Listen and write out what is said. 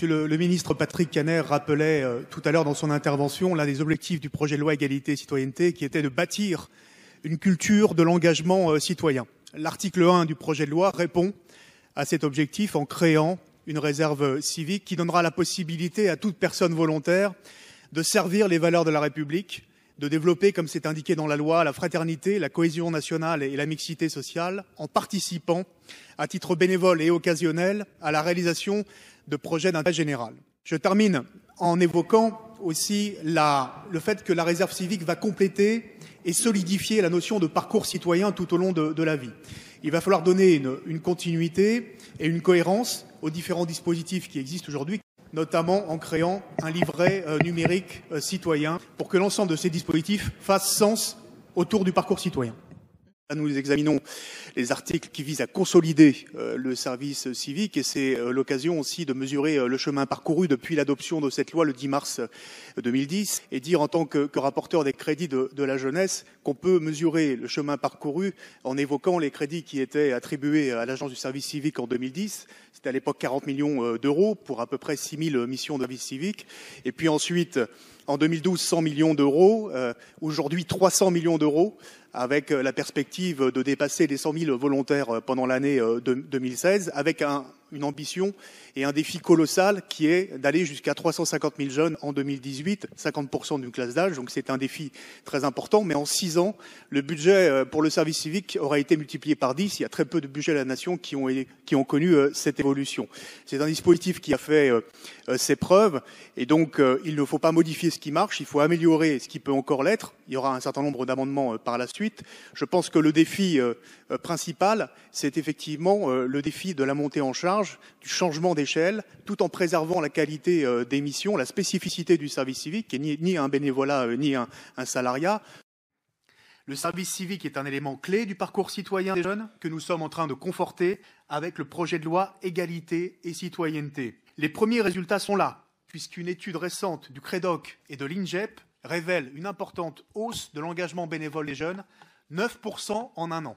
Monsieur le ministre Patrick Caner rappelait tout à l'heure dans son intervention l'un des objectifs du projet de loi Égalité et Citoyenneté qui était de bâtir une culture de l'engagement citoyen. L'article 1 du projet de loi répond à cet objectif en créant une réserve civique qui donnera la possibilité à toute personne volontaire de servir les valeurs de la République, de développer, comme c'est indiqué dans la loi, la fraternité, la cohésion nationale et la mixité sociale, en participant à titre bénévole et occasionnel à la réalisation de projets d'intérêt général. Je termine en évoquant aussi le fait que la réserve civique va compléter et solidifier la notion de parcours citoyen tout au long de la vie. Il va falloir donner une continuité et une cohérence aux différents dispositifs qui existent aujourd'hui, notamment en créant un livret numérique citoyen pour que l'ensemble de ces dispositifs fassent sens autour du parcours citoyen. Nous examinons les articles qui visent à consolider le service civique et c'est l'occasion aussi de mesurer le chemin parcouru depuis l'adoption de cette loi le 10 mars 2010 et dire en tant que rapporteur des crédits de la jeunesse qu'on peut mesurer le chemin parcouru en évoquant les crédits qui étaient attribués à l'Agence du service civique en 2010. C'était à l'époque 40 millions d'euros pour à peu près 6 000 missions de service civique. Et puis ensuite, en 2012, 100 millions d'euros. Aujourd'hui, 300 millions d'euros, avec la perspective de dépasser les 100 000 volontaires pendant l'année 2016, avec une ambition et un défi colossal qui est d'aller jusqu'à 350 000 jeunes en 2018, 50% d'une classe d'âge. Donc c'est un défi très important. Mais en 6 ans, le budget pour le service civique aura été multiplié par 10. Il y a très peu de budgets de la nation qui ont connu cette évolution. C'est un dispositif qui a fait ses preuves. Et donc il ne faut pas modifier ce qui marche, il faut améliorer ce qui peut encore l'être. Il y aura un certain nombre d'amendements par la suite. Je pense que le défi principal, c'est effectivement le défi de la montée en charge, du changement d'échelle, tout en préservant la qualité des missions, la spécificité du service civique, qui n'est ni un bénévolat ni un salariat. Le service civique est un élément clé du parcours citoyen des jeunes que nous sommes en train de conforter avec le projet de loi Égalité et Citoyenneté. Les premiers résultats sont là, puisqu'une étude récente du CREDOC et de l'INJEP révèle une importante hausse de l'engagement bénévole des jeunes, 9% en un an.